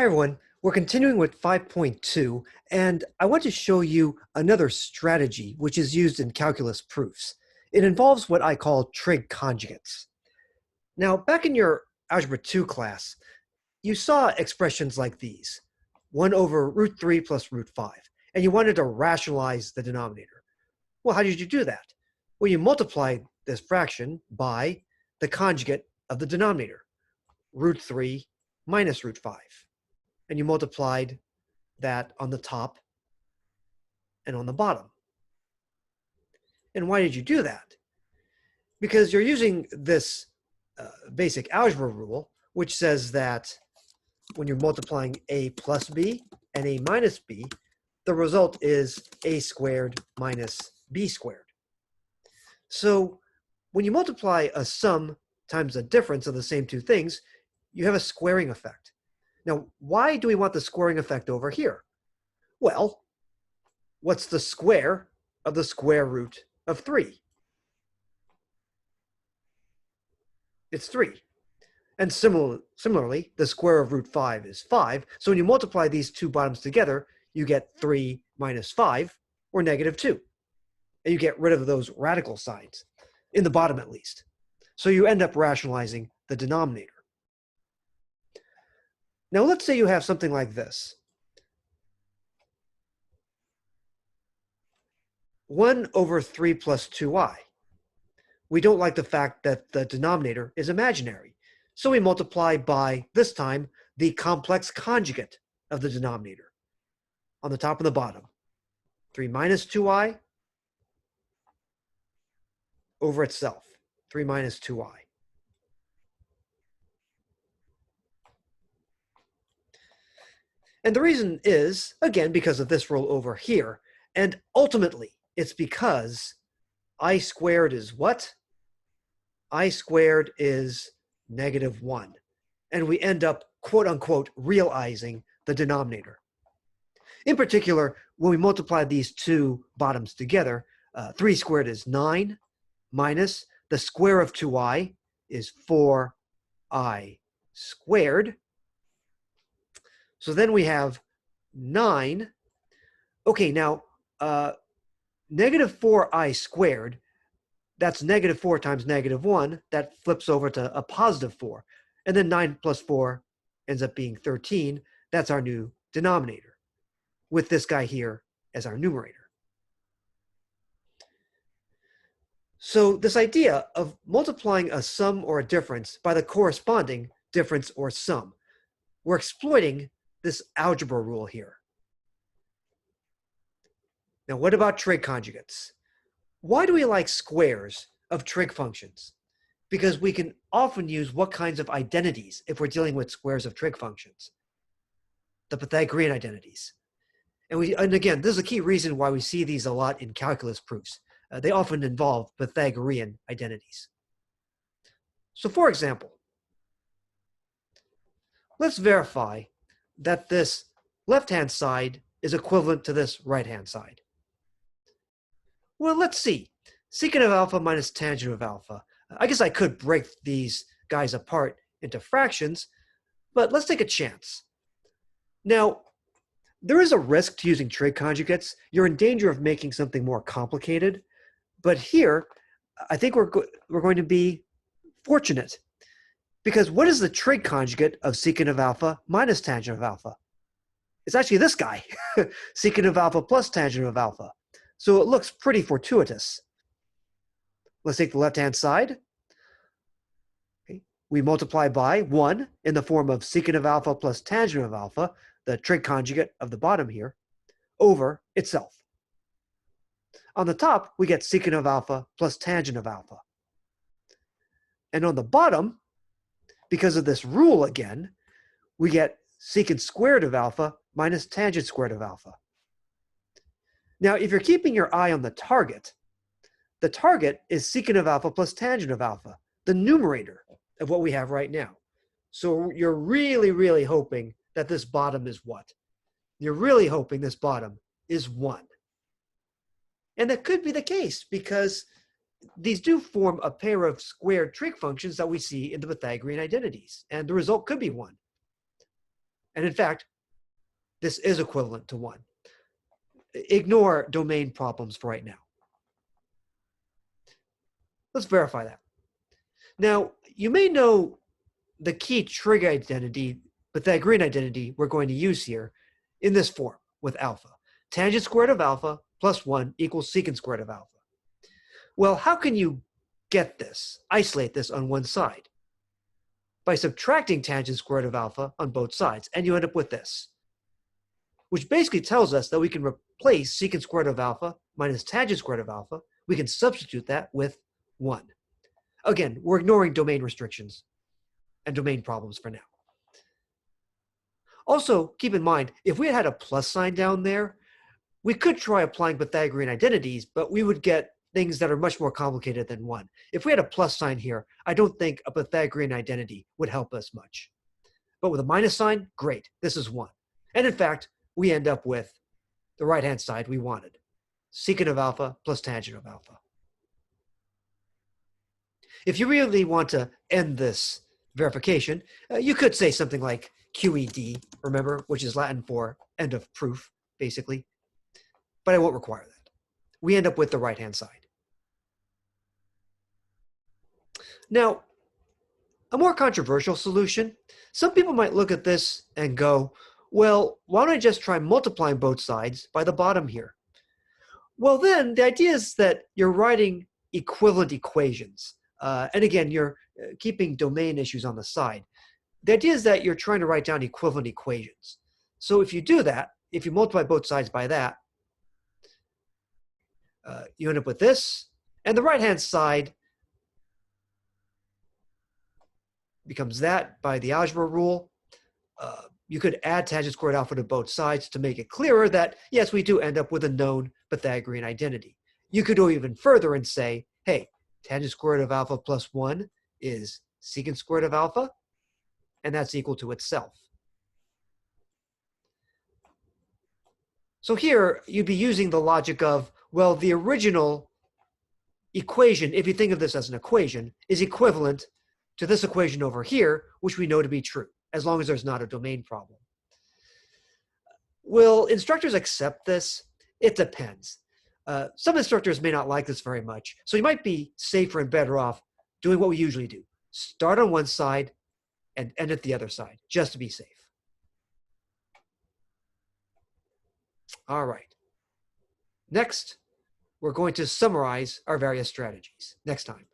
Hi everyone, we're continuing with 5.2 and I want to show you another strategy which is used in calculus proofs. It involves what I call trig conjugates. Now back in your Algebra 2 class, you saw expressions like these, 1 over root 3 plus root 5, and you wanted to rationalize the denominator. Well, how did you do that? Well, you multiplied this fraction by the conjugate of the denominator, root 3 minus root 5. And you multiplied that on the top and on the bottom. And why did you do that? Because you're using this basic algebra rule, which says that when you're multiplying a plus b and a minus b, the result is a squared minus b squared. So when you multiply a sum times a difference of the same two things, you have a squaring effect. Now, why do we want the squaring effect over here? Well, what's the square of the square root of 3? It's 3. And similarly, the square of root 5 is 5. So when you multiply these two bottoms together, you get 3 minus 5, or negative 2. And you get rid of those radical signs, in the bottom at least. So you end up rationalizing the denominator. Now let's say you have something like this. 1 over 3 plus 2i. We don't like the fact that the denominator is imaginary. So we multiply by, this time, the complex conjugate of the denominator on the top and the bottom. 3 minus 2i over itself. 3 minus 2i. And the reason is, again, because of this rule over here. And ultimately, it's because I squared is what? I squared is negative 1. And we end up, quote unquote, realizing the denominator. In particular, when we multiply these two bottoms together, 3 squared is 9, minus the square of 2i is 4i squared. So then we have 9. Okay, now negative 4i squared, that's negative 4 times negative 1. That flips over to a positive 4. And then 9 plus 4 ends up being 13. That's our new denominator, with this guy here as our numerator. So this idea of multiplying a sum or a difference by the corresponding difference or sum, we're exploiting this algebra rule here. Now, what about trig conjugates? Why do we like squares of trig functions? Because we can often use what kinds of identities if we're dealing with squares of trig functions? The Pythagorean identities. And again, this is a key reason why we see these a lot in calculus proofs. They often involve Pythagorean identities. So for example, let's verify that this left-hand side is equivalent to this right-hand side. Well, let's see. Secant of alpha minus tangent of alpha. I guess I could break these guys apart into fractions, but let's take a chance. Now, there is a risk to using trig conjugates. You're in danger of making something more complicated. But here, I think we're going to be fortunate. Because what is the trig conjugate of secant of alpha minus tangent of alpha? It's actually this guy, secant of alpha plus tangent of alpha. So it looks pretty fortuitous. Let's take the left-hand side. Okay. We multiply by 1 in the form of secant of alpha plus tangent of alpha, the trig conjugate of the bottom here, over itself. On the top, we get secant of alpha plus tangent of alpha. And on the bottom, because of this rule again, we get secant squared of alpha minus tangent squared of alpha. Now, if you're keeping your eye on the target is secant of alpha plus tangent of alpha, the numerator of what we have right now. So you're really, really hoping that this bottom is what? You're really hoping this bottom is 1. And that could be the case because these do form a pair of squared trig functions that we see in the Pythagorean identities. And the result could be 1. And in fact, this is equivalent to 1. Ignore domain problems for right now. Let's verify that. Now, you may know the key trig identity, Pythagorean identity we're going to use here in this form with alpha. Tangent squared of alpha plus 1 equals secant squared of alpha. Well, how can you get this, isolate this on one side? By subtracting tangent squared of alpha on both sides, and you end up with this, which basically tells us that we can replace secant squared of alpha minus tangent squared of alpha. We can substitute that with 1. Again, we're ignoring domain restrictions and domain problems for now. Also, keep in mind, if we had a plus sign down there, we could try applying Pythagorean identities, but we would get things that are much more complicated than 1. If we had a plus sign here, I don't think a Pythagorean identity would help us much. But with a minus sign, great, this is 1. And in fact, we end up with the right-hand side we wanted, secant of alpha plus tangent of alpha. If you really want to end this verification, you could say something like QED, remember, which is Latin for end of proof, basically. But I won't require that. We end up with the right-hand side. Now, a more controversial solution, some people might look at this and go, well, why don't I just try multiplying both sides by the bottom here? Well, then the idea is that you're writing equivalent equations. And again, you're keeping domain issues on the side. The idea is that you're trying to write down equivalent equations. So if you do that, if you multiply both sides by that, you end up with this. And the right-hand side becomes that by the algebra rule. You could add tangent squared alpha to both sides to make it clearer that, yes, we do end up with a known Pythagorean identity. You could go even further and say, hey, tangent squared of alpha plus 1 is secant squared of alpha, and that's equal to itself. So here, you'd be using the logic of, well, the original equation, if you think of this as an equation, is equivalent to this equation over here, which we know to be true, as long as there's not a domain problem. Will instructors accept this? It depends. Some instructors may not like this very much, so you might be safer and better off doing what we usually do. Start on one side and end at the other side, just to be safe. All right. Next, we're going to summarize our various strategies next time.